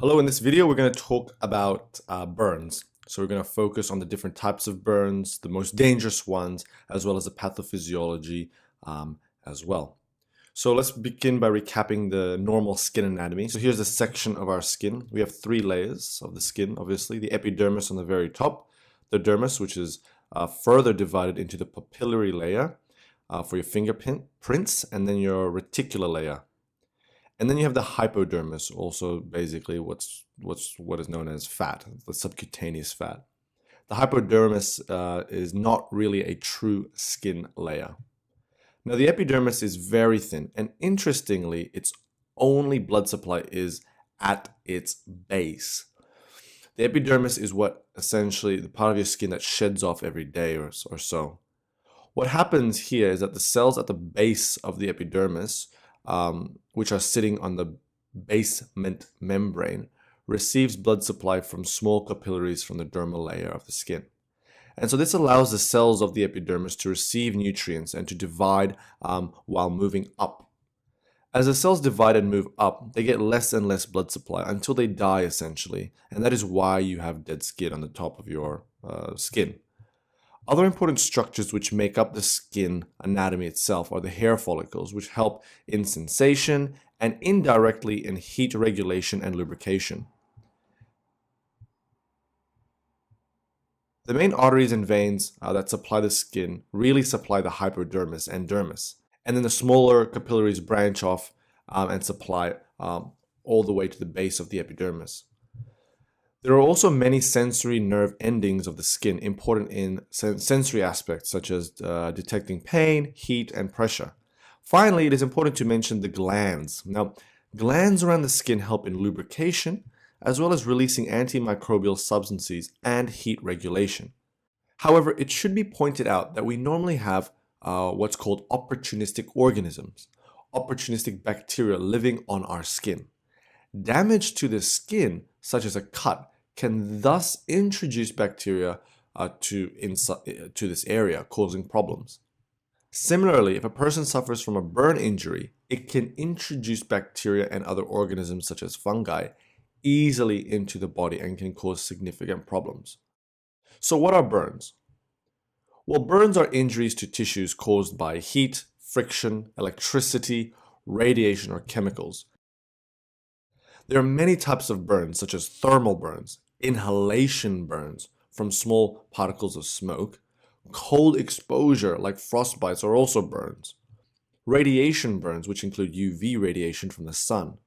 Hello, in this video we're going to talk about burns. So we're going to focus on the different types of burns, the most dangerous ones, as well as the pathophysiology as well. So let's begin by recapping the normal skin anatomy. So here's a section of our skin. We have three layers of the skin, obviously. The epidermis on the very top, the dermis, which is further divided into the papillary layer for your fingerprints, and then your reticular layer. And then you have the hypodermis, also basically what is known as fat, the subcutaneous fat. The hypodermis is not really a true skin layer. Now the epidermis is very thin, and interestingly, its only blood supply is at its base. The epidermis is what essentially the part of your skin that sheds off every day or so. What happens here is that the cells at the base of the epidermis, which are sitting on the basement membrane, receives blood supply from small capillaries from the dermal layer of the skin. And so this allows the cells of the epidermis to receive nutrients and to divide while moving up. As the cells divide and move up, they get less and less blood supply until they die essentially, and that is why you have dead skin on the top of your skin. Other important structures which make up the skin anatomy itself are the hair follicles, which help in sensation and indirectly in heat regulation and lubrication. The main arteries and veins that supply the skin really supply the hypodermis and dermis. And then the smaller capillaries branch off and supply all the way to the base of the epidermis. There are also many sensory nerve endings of the skin important in sensory aspects such as detecting pain, heat, and pressure. Finally, it is important to mention the glands. Now, glands around the skin help in lubrication as well as releasing antimicrobial substances and heat regulation. However, it should be pointed out that we normally have what's called opportunistic organisms, opportunistic bacteria living on our skin. Damage to the skin, such as a cut, can thus introduce bacteria to this area, causing problems. Similarly, if a person suffers from a burn injury, it can introduce bacteria and other organisms such as fungi easily into the body and can cause significant problems. So what are burns? Well, burns are injuries to tissues caused by heat, friction, electricity, radiation, or chemicals. There are many types of burns, such as thermal burns, inhalation burns from small particles of smoke, cold exposure like frostbites are also burns, radiation burns, which include UV radiation from the sun.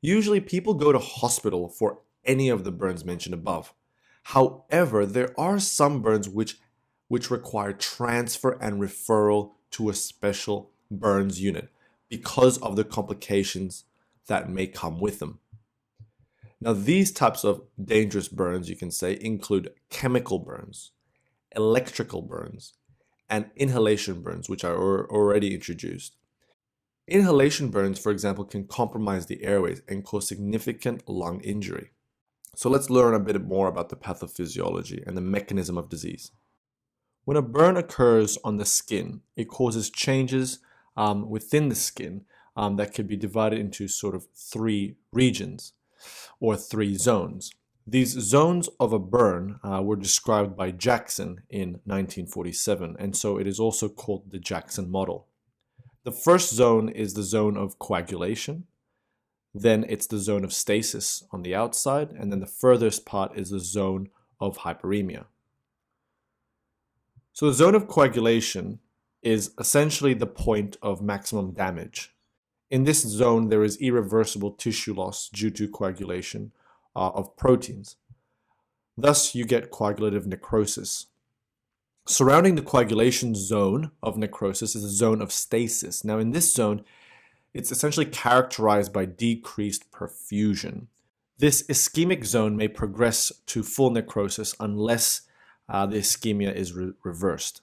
Usually people go to hospital for any of the burns mentioned above. However, there are some burns which require transfer and referral to a special burns unit because of the complications that may come with them. Now, these types of dangerous burns, you can say, include chemical burns, electrical burns, and inhalation burns, which are already introduced. Inhalation burns, for example, can compromise the airways and cause significant lung injury. So let's learn a bit more about the pathophysiology and the mechanism of disease. When a burn occurs on the skin, it causes changes within the skin that could be divided into sort of three regions or three zones. These zones of a burn were described by Jackson in 1947, and so it is also called the Jackson model. The first zone is the zone of coagulation, then it's the zone of stasis on the outside, and then the furthest part is the zone of hyperemia. So the zone of coagulation is essentially the point of maximum damage. In this zone, there is irreversible tissue loss due to coagulation of proteins. Thus, you get coagulative necrosis. Surrounding the coagulation zone of necrosis is a zone of stasis. Now, in this zone, it's essentially characterized by decreased perfusion. This ischemic zone may progress to full necrosis unless the ischemia is reversed.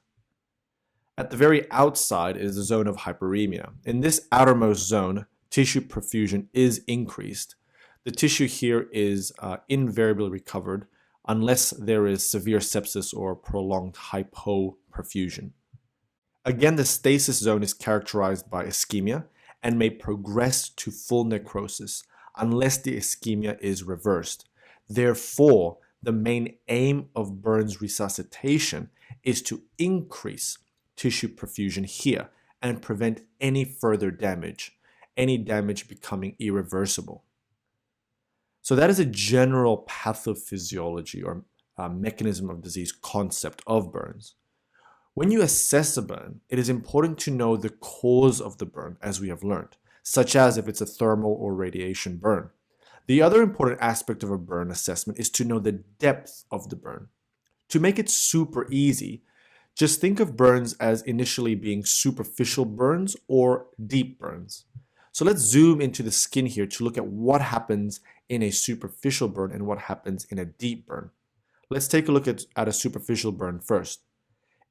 At the very outside is the zone of hyperemia. In this outermost zone, tissue perfusion is increased. The tissue here is invariably recovered unless there is severe sepsis or prolonged hypoperfusion. Again, the stasis zone is characterized by ischemia and may progress to full necrosis unless the ischemia is reversed. Therefore, the main aim of burns resuscitation is to increase tissue perfusion here and prevent any further damage, any damage becoming irreversible. So that is a general pathophysiology or mechanism of disease concept of burns. When you assess a burn, it is important to know the cause of the burn, as we have learned, such as if it's a thermal or radiation burn. The other important aspect of a burn assessment is to know the depth of the burn. To make it super easy, just think of burns as initially being superficial burns or deep burns. So let's zoom into the skin here to look at what happens in a superficial burn and what happens in a deep burn. Let's take a look at a superficial burn first.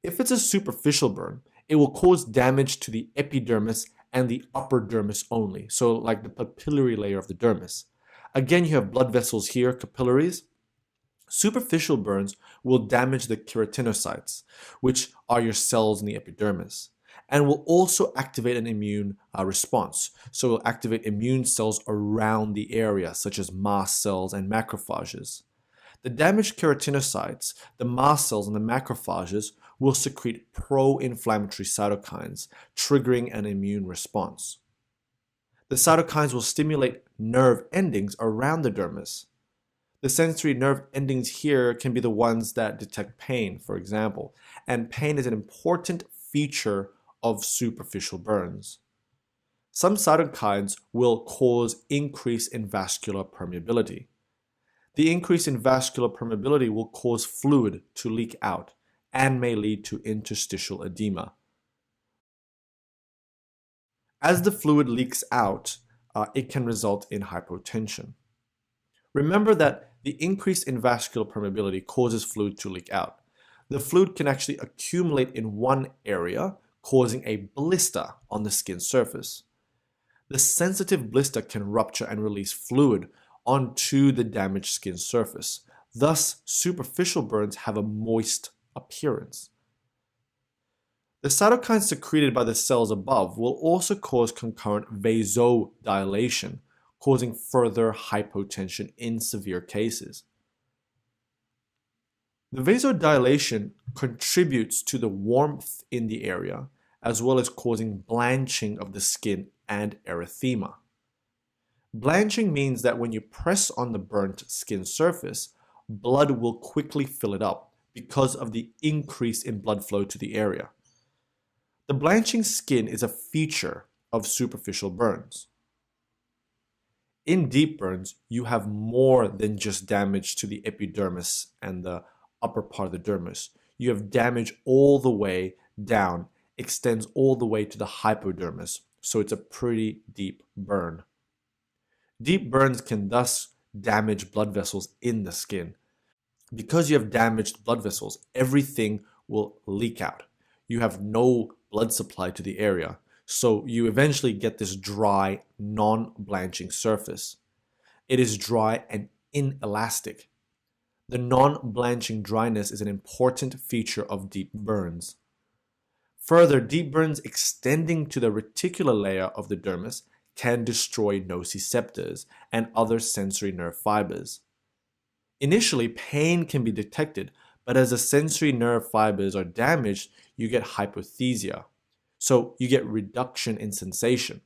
If it's a superficial burn, it will cause damage to the epidermis and the upper dermis only, so like the papillary layer of the dermis. Again, you have blood vessels here, capillaries. Superficial burns will damage the keratinocytes, which are your cells in the epidermis, and will also activate an immune response. So it will activate immune cells around the area, such as mast cells and macrophages. The damaged keratinocytes, the mast cells, and the macrophages will secrete pro-inflammatory cytokines, triggering an immune response. The cytokines will stimulate nerve endings around the dermis. The sensory nerve endings here can be the ones that detect pain, for example, and pain is an important feature of superficial burns. Some cytokines will cause increase in vascular permeability. The increase in vascular permeability will cause fluid to leak out and may lead to interstitial edema. As the fluid leaks out, it can result in hypotension. Remember that the increase in vascular permeability causes fluid to leak out. The fluid can actually accumulate in one area, causing a blister on the skin surface. The sensitive blister can rupture and release fluid onto the damaged skin surface. Thus, superficial burns have a moist appearance. The cytokines secreted by the cells above will also cause concurrent vasodilation, causing further hypotension in severe cases. The vasodilation contributes to the warmth in the area, as well as causing blanching of the skin and erythema. Blanching means that when you press on the burnt skin surface, blood will quickly fill it up because of the increase in blood flow to the area. The blanching skin is a feature of superficial burns. In deep burns, you have more than just damage to the epidermis and the upper part of the dermis. You have damage all the way down, extends all the way to the hypodermis, so it's a pretty deep burn. Deep burns can thus damage blood vessels in the skin. Because you have damaged blood vessels, everything will leak out. You have no blood supply to the area, so you eventually get this dry, non-blanching surface. It is dry and inelastic. The non-blanching dryness is an important feature of deep burns. Further, deep burns extending to the reticular layer of the dermis can destroy nociceptors and other sensory nerve fibers. Initially, pain can be detected, but as the sensory nerve fibers are damaged, you get hypothesia. So you get reduction in sensation.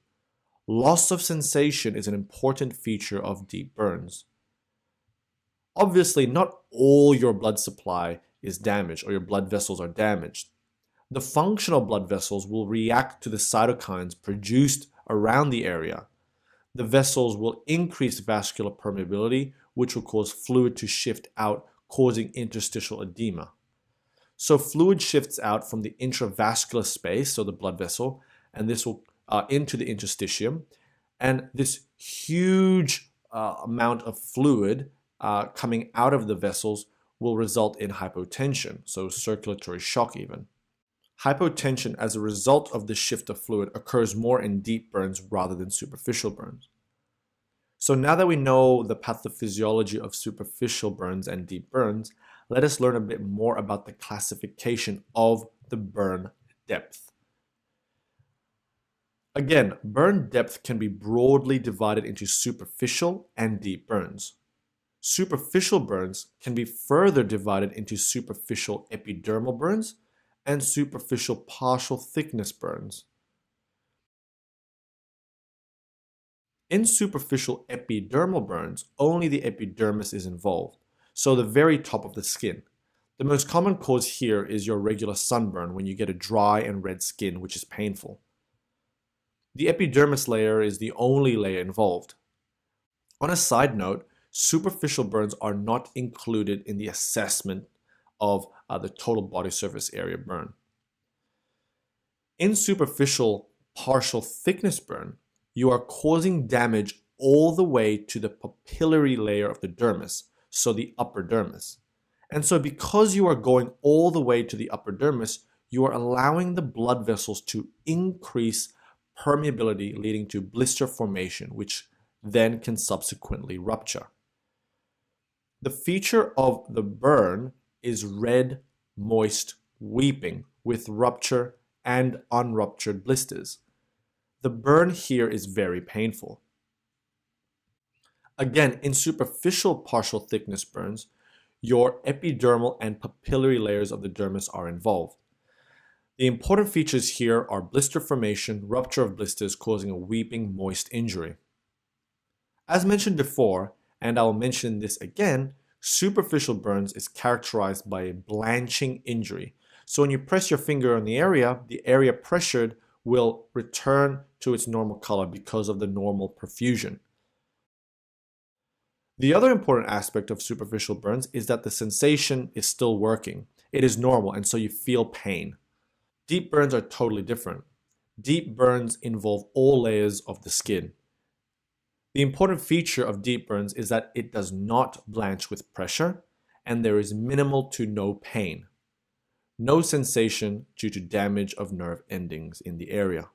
Loss of sensation is an important feature of deep burns. Obviously, not all your blood supply is damaged or your blood vessels are damaged. The functional blood vessels will react to the cytokines produced around the area. The vessels will increase vascular permeability, which will cause fluid to shift out, causing interstitial edema. So fluid shifts out from the intravascular space, so the blood vessel, and this will into the interstitium. And this huge amount of fluid coming out of the vessels will result in hypotension, so circulatory shock even. Hypotension as a result of the shift of fluid occurs more in deep burns rather than superficial burns. So now that we know the pathophysiology of superficial burns and deep burns, let us learn a bit more about the classification of the burn depth. Again, burn depth can be broadly divided into superficial and deep burns. Superficial burns can be further divided into superficial epidermal burns and superficial partial thickness burns. In superficial epidermal burns, only the epidermis is involved, so the very top of the skin. The most common cause here is your regular sunburn when you get a dry and red skin, which is painful. The epidermis layer is the only layer involved. On a side note, superficial burns are not included in the assessment of the total body surface area burn. In superficial partial thickness burn, you are causing damage all the way to the papillary layer of the dermis, so the upper dermis. And so because you are going all the way to the upper dermis, you are allowing the blood vessels to increase permeability, leading to blister formation, which then can subsequently rupture. The feature of the burn is red, moist weeping with rupture and unruptured blisters. The burn here is very painful. Again, in superficial partial thickness burns, your epidermal and papillary layers of the dermis are involved. The important features here are blister formation, rupture of blisters causing a weeping, moist injury. As mentioned before, and I'll mention this again, superficial burns is characterized by a blanching injury. So when you press your finger on the area pressured will return to its normal color because of the normal perfusion. The other important aspect of superficial burns is that the sensation is still working. It is normal, and so you feel pain. Deep burns are totally different. Deep burns involve all layers of the skin. The important feature of deep burns is that it does not blanch with pressure, and there is minimal to no pain. No sensation due to damage of nerve endings in the area.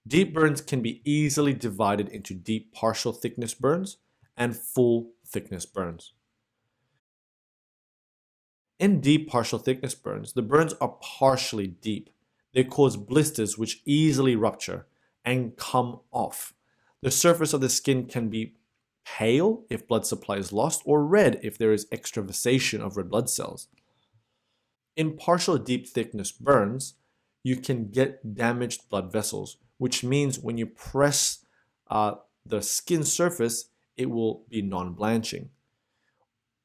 Deep burns can be easily divided into deep partial thickness burns and full thickness burns. In deep partial thickness burns, the burns are partially deep. They cause blisters which easily rupture and come off. The surface of the skin can be pale if blood supply is lost, or red if there is extravasation of red blood cells. In partial deep thickness burns, you can get damaged blood vessels, which means when you press the skin surface, it will be non-blanching.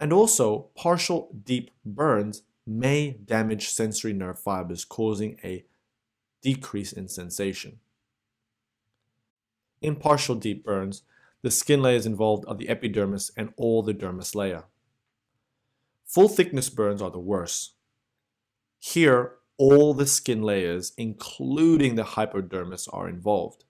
And also, partial deep burns may damage sensory nerve fibers, causing a decrease in sensation. In partial deep burns, the skin layers involved are the epidermis and all the dermis layer. Full thickness burns are the worst. Here, all the skin layers, including the hypodermis, are involved.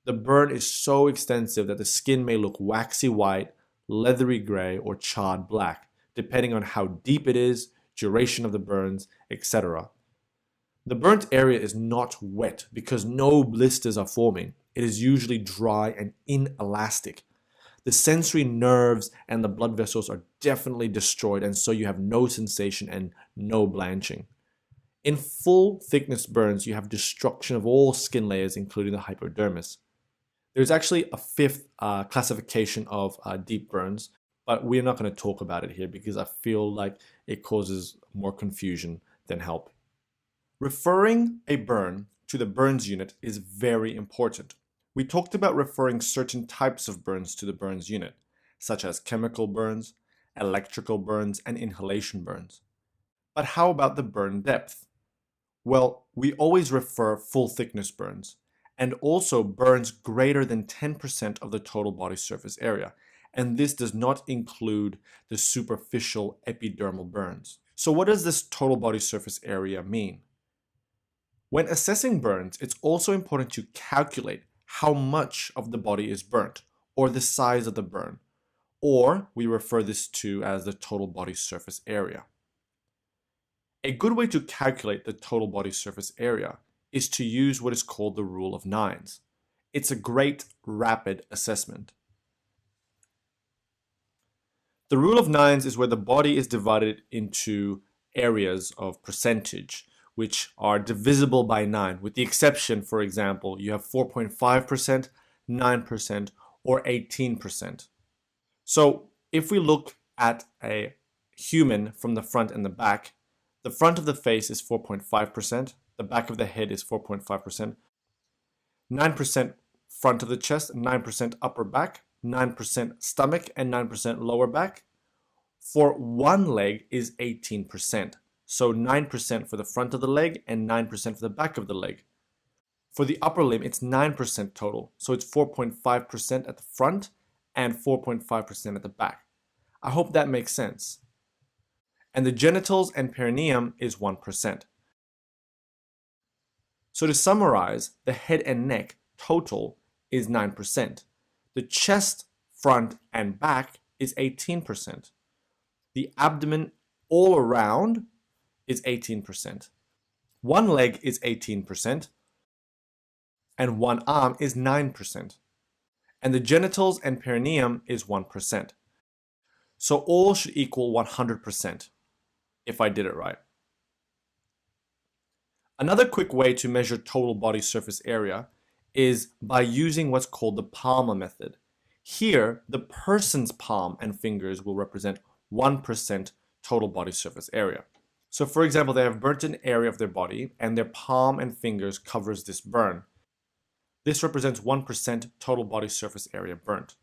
The burn is so extensive that the skin may look waxy white, leathery gray, or charred black, depending on how deep it is, duration of the burns, etc. The burnt area is not wet because no blisters are forming. It is usually dry and inelastic. The sensory nerves and the blood vessels are definitely destroyed, and so you have no sensation and no blanching. In full thickness burns, you have destruction of all skin layers, including the hypodermis. There's actually a fifth classification of deep burns, but we're not going to talk about it here because I feel like it causes more confusion than help. Referring a burn to the burns unit is very important. We talked about referring certain types of burns to the burns unit, such as chemical burns, electrical burns, and inhalation burns. But how about the burn depth? Well, we always refer full thickness burns, and also burns greater than 10% of the total body surface area. And this does not include the superficial epidermal burns. So what does this total body surface area mean? When assessing burns, it's also important to calculate how much of the body is burnt, or the size of the burn, or we refer this to as the total body surface area. A good way to calculate the total body surface area is to use what is called the rule of nines. It's a great rapid assessment. The rule of nines is where the body is divided into areas of percentage, which are divisible by 9, with the exception, for example, you have 4.5%, 9%, or 18%. So if we look at a human from the front and the front of the face is 4.5%, the back of the head is 4.5%, 9% front of the chest, 9% upper back, 9% stomach, and 9% lower back. For one leg is 18%. So 9% for the front of the leg and 9% for the back of the leg. For the upper limb, it's 9% total. So it's 4.5% at the front and 4.5% at the back. I hope that makes sense. And the genitals and perineum is 1%. So to summarize, the head and neck total is 9%. The chest, front, and back is 18%. The abdomen all around is 18%. One leg is 18%, and one arm is 9%. And the genitals and perineum is 1%. So all should equal 100%, if I did it right. Another quick way to measure total body surface area is by using what's called the Palmer method. Here, the person's palm and fingers will represent 1% total body surface area. So for example, they have burnt an area of their body and their palm and fingers covers this burn. This represents 1% total body surface area burnt.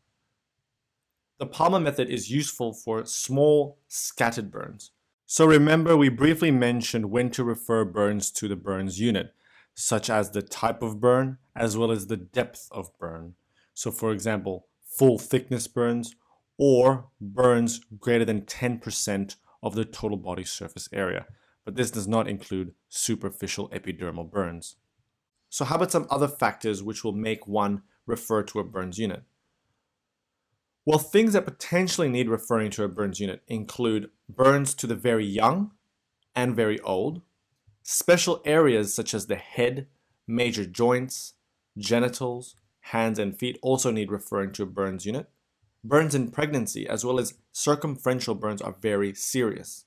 The Palmer method is useful for small scattered burns. So remember, we briefly mentioned when to refer burns to the burns unit, such as the type of burn as well as the depth of burn. So for example, full thickness burns or burns greater than 10% of the total body surface area. But this does not include superficial epidermal burns. So how about some other factors which will make one refer to a burns unit? Well, things that potentially need referring to a burns unit include burns to the very young and very old, special areas such as the head, major joints, genitals, hands, and feet also need referring to a burns unit. Burns in pregnancy as well as circumferential burns are very serious.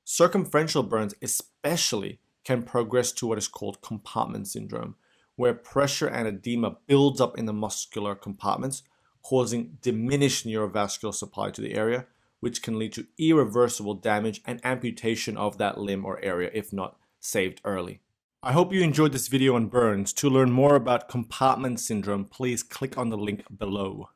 Circumferential burns especially can progress to what is called compartment syndrome, where pressure and edema builds up in the muscular compartments, causing diminished neurovascular supply to the area, which can lead to irreversible damage and amputation of that limb or area if not saved early. I hope you enjoyed this video on burns. To learn more about compartment syndrome, please click on the link below.